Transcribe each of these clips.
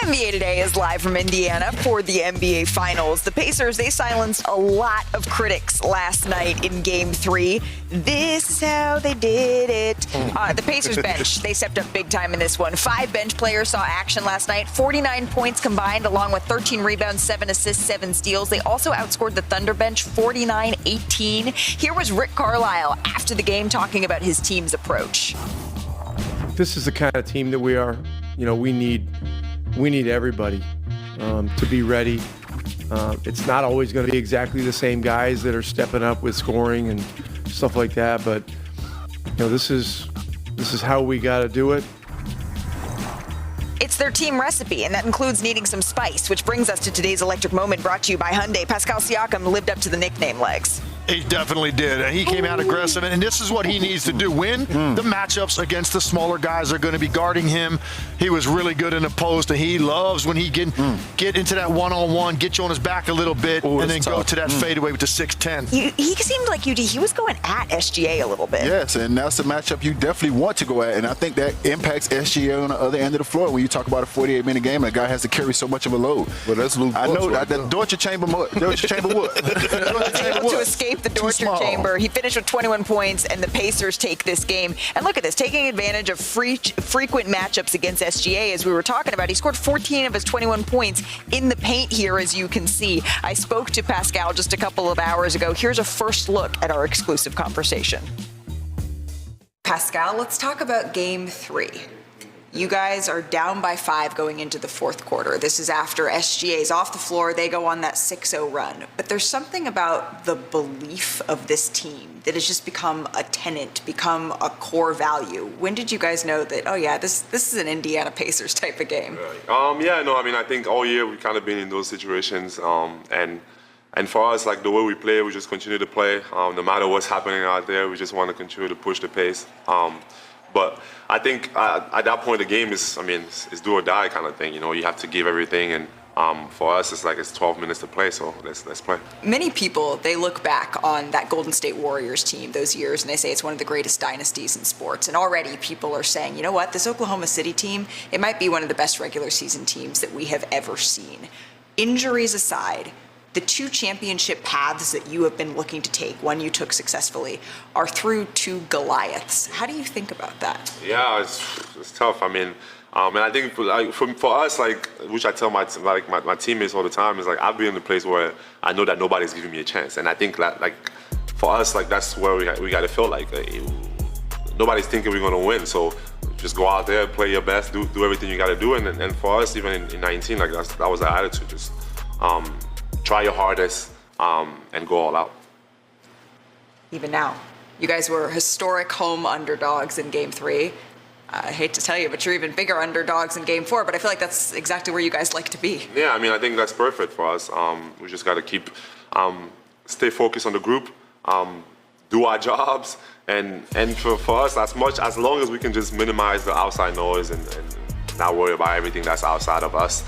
NBA Today is live from Indiana for the NBA Finals. The Pacers, they silenced a lot of critics last night in Game 3. This is how they did it. The Pacers bench, they stepped up big time in this one. 5 bench players saw action last night. 49 points combined, along with 13 rebounds, 7 assists, 7 steals. They also outscored the Thunder bench 49-18. Here was Rick Carlisle after the game talking about his team's approach. This is the kind of team that we are. You know, we need everybody to be ready. It's not always going to be exactly the same guys that are stepping up with scoring and stuff like that, but you know, this is how we got to do it. It's their team recipe, and that includes needing some spice, which brings us to today's electric moment brought to you by Hyundai. Pascal Siakam lived up to the nickname legs. He definitely did. He came out aggressive, and this is what he needs to do. Win the matchups against the smaller guys are going to be guarding him. He was really good in the post, and he loves when he get into that one-on-one, get you on his back a little bit, and then go to that fadeaway with the 6'10". He seemed like he was going at SGA a little bit. Yes, and that's the matchup you definitely want to go at, and I think that impacts SGA on the other end of the floor. When you talk about a 48-minute game, a guy has to carry so much of a load. But that's Luke. I know that Dortcher Chamber wood. Able to escape the Dortcher chamber. He finished with 21 points, and the Pacers take this game. And look at this, taking advantage of frequent matchups against SGA, as we were talking about. He scored 14 of his 21 points in the paint here, as you can see. I spoke to Pascal just a couple of hours ago. Here's a first look at our exclusive conversation. Pascal, let's talk about Game 3. You guys are down by 5 going into the fourth quarter. This is after SGA's off the floor. They go on that 6-0 run. But there's something about the belief of this team that has just become a tenet, become a core value. When did you guys know that, oh yeah, this is an Indiana Pacers type of game? I think all year we've kind of been in those situations. And for us, like the way we play, we just continue to play. No matter what's happening out there, we just want to continue to push the pace. But I think at that point the game is do or die kind of thing. You know, you have to give everything, and for us it's 12 minutes to play, so let's play. Many people, they look back on that Golden State Warriors team those years, and they say it's one of the greatest dynasties in sports. And already people are saying, you know what, this Oklahoma City team, it might be one of the best regular season teams that we have ever seen. Injuries aside, the 2 championship paths that you have been looking to take, one you took successfly, are through 2 Goliaths. How do you think about that? Yeah, it's tough. And I think for us, which I tell my teammates all the time, is I've been in a place where I know that nobody's giving me a chance, and I think that for us, that's where we got to feel nobody's thinking we're going to win. So just go out there, play your best, do everything you got to do, and for us, even in 19, that was the attitude. Just try your hardest and go all out. Even now, you guys were historic home underdogs in Game 3. I hate to tell you, but you're even bigger underdogs in Game 4, but I feel like that's exactly where you guys like to be. Yeah, I think that's perfect for us. We just got to keep, stay focused on the group, do our jobs, and for us, as long as we can just minimize the outside noise and not worry about everything that's outside of us.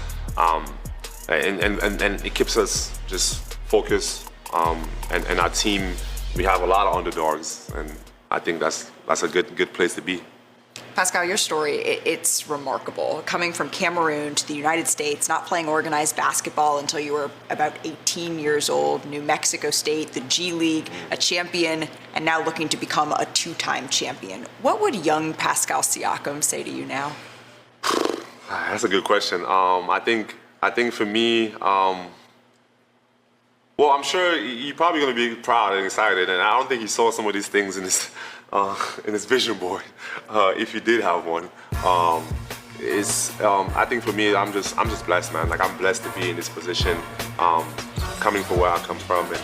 And it keeps us just focused, and our team, we have a lot of underdogs, and I think that's a good place to be. Pascal, your story, it's remarkable. Coming from Cameroon to the United States, not playing organized basketball until you were about 18 years old, New Mexico State, the G League, a champion, and now looking to become a 2-time champion. What would young Pascal Siakam say to you now? That's a good question. I think for me, well, I'm sure you're probably going to be proud and excited, and I don't think he saw some of these things in his vision board, if you did have one. I think for me, I'm just blessed, man. I'm blessed to be in this position, coming from where I come from, and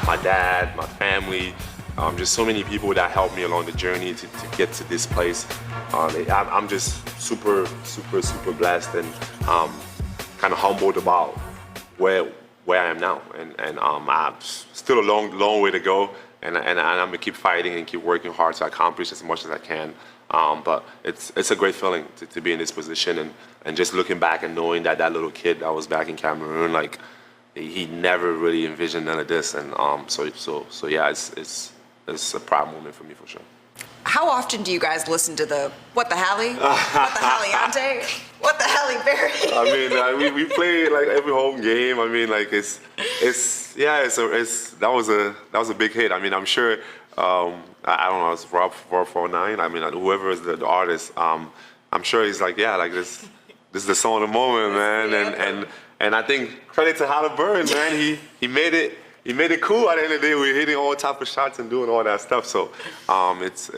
my dad, my family, just so many people that helped me along the journey to get to this place. I'm just super blessed and kind of humbled about where I am now, and I'm still a long way to go, and I'm gonna keep fighting and keep working hard to accomplish as much as I can. But it's a great feeling to be in this position, and just looking back and knowing that little kid that was back in Cameroon, he never really envisioned none of this, and so yeah, it's a proud moment for me for sure. How often do you guys listen to the What the Hallie? What the Halliante? What the Halle Berry? I mean, we play like every home game. I mean, like that was a big hit. I mean, I'm sure. I don't know. It's Rob 449. I mean, whoever is the artist. I'm sure he's like, yeah, like this is the song of the moment, man. And I think credit to Halliburton, man. He made it. He made it cool at the end of the day. We're hitting all type of shots and doing all that stuff. So it's